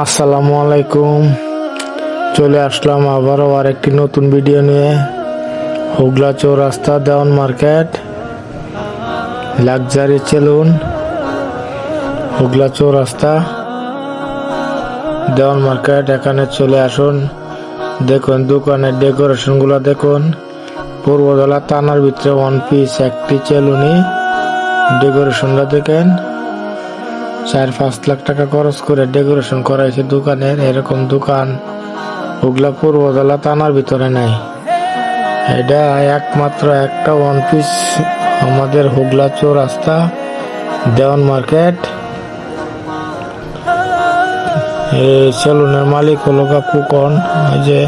আসসালামু আলাইকুম। চলে আসলাম আবারও আরেকটি নতুন ভিডিও নিয়ে। হুগলা চৌরাস্তা দেওয়ান মার্কেট লাক্সারি সেলুন, হুগলা চৌরাস্তা দেওয়ান মার্কেট। এখানে চলে আসুন, দেখুন দোকানের ডেকোরেশনগুলো দেখুন। পূর্বতলা থানার ভিতরে ওয়ান পিস একটি সেলুনি। ডেকোরেশনটা দেখেন, 4-5 লাখ টাকা খরচ করে ডেকোরেশন করাইছে দোকানের। এরকম দোকান হুগলা পূর্বতলা থানার ভিতরে নাই। এটা একমাত্র একটা ওয়ান পিস আমাদের হুগলা চৌরাস্তা দেওয়ান মার্কেট। এই সেলুনের মালিক হলো কুকন, ওই যে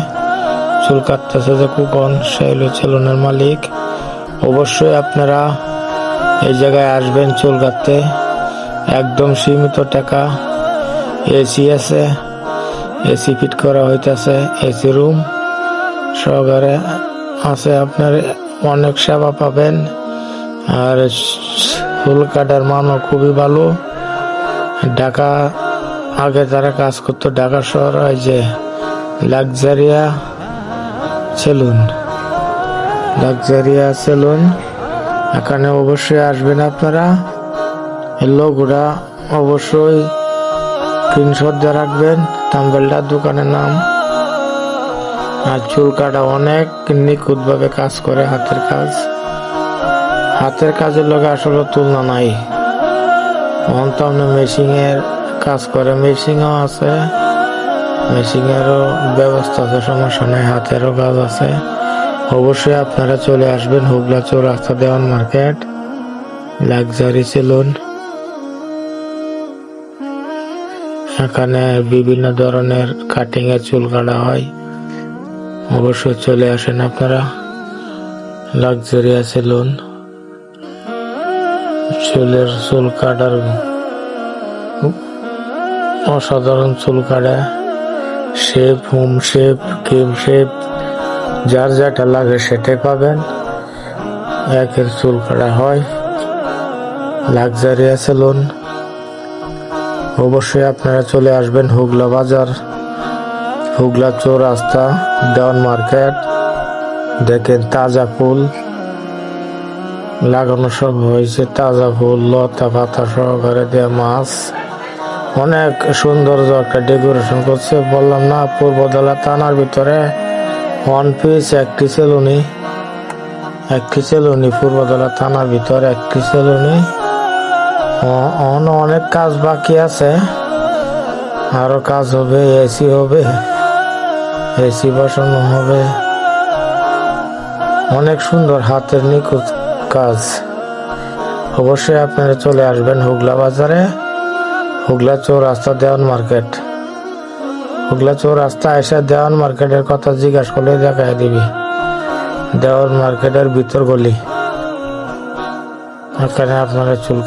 চুল কাটতেছে যে কুকন, সে হলো সেলুনের মালিক। অবশ্যই আপনারা এই জায়গায় আসবেন চুল কাটতে, একদম সীমিত টাকা। এসি আছে, এসি ফিট করা হইতেছে, এসি রুম সহকারে আছে। আপনার অনেক সেবা পাবেন, আর চুল কাটার মানও খুবই ভালো। ঢাকা আগে যারা কাজ করতো ঢাকা শহর, ওই যে লাক্সারিয়া সেলুন, এখানে অবশ্যই আসবেন আপনারা। লোগোটা অবশ্যই স্ক্রিনশট দিয়ে রাখবেন, থাম্বনেলটা দোকানের নাম। আর চুল কাটা অনেক নিখুঁত ভাবে কাজ করে, হাতের কাজের লগে আসলে তুলনা নাই। মেশিং এর কাজ করে, মেশিনও আছে, মেশিং এরও ব্যবস্থা আছে, সমস্যা নাই, হাতেরও কাজ আছে। অবশ্যই আপনারা চলে আসবেন হুগলা চৌরাস্তা দেওয়ান মার্কেট লাক্সারি সেলুন। এখানে বিভিন্ন ধরনের কাটিং এর চুল কাটা হয়। অবশ্যই চলে আসেন আপনারা লাক্সারিয়া সেলুন। চুল কাটার অসাধারণ চুল কাটা, shape, home shape, cream shape, যার যেটা লাগে সেটাই পাবেন। একের চুল কাটা হয় লাক্সারিয়া সেলুন। অবশ্যই আপনারা চলে আসবেন হুগলা বাজার, হুগলা চৌরাস্তা দেওয়ান মার্কেট। দেখেন তাজা ফুল লাগানো সব হয়েছে, তাজা ফুল, লতা পাতা সহকারে দেয়া মাছ, অনেক সৌন্দর্য একটা ডেকোরেশন করছে। বললাম না, পূর্বতলা থানার ভিতরে ওয়ান পিস একটি সেলুনি, পূর্বতলা থানার ভিতরে একটি সেলুনি। অনেক কাজ বাকি আছে, আরো কাজ হবে, এসি বসানো হবে। অনেক সুন্দর হাতের নিখুঁত কাজ। অবশ্যই আপনারা চলে আসবেন হুগলা বাজারে, হুগলা চৌরাস্তা দেওয়ান মার্কেট। হুগলা চৌরাস্তা এসে দেওয়ান মার্কেটের কথা জিজ্ঞাসা করলে দেখাই দিবি, দেওয়ান মার্কেটের ভিতর গলি। এখানে আপনারা চুল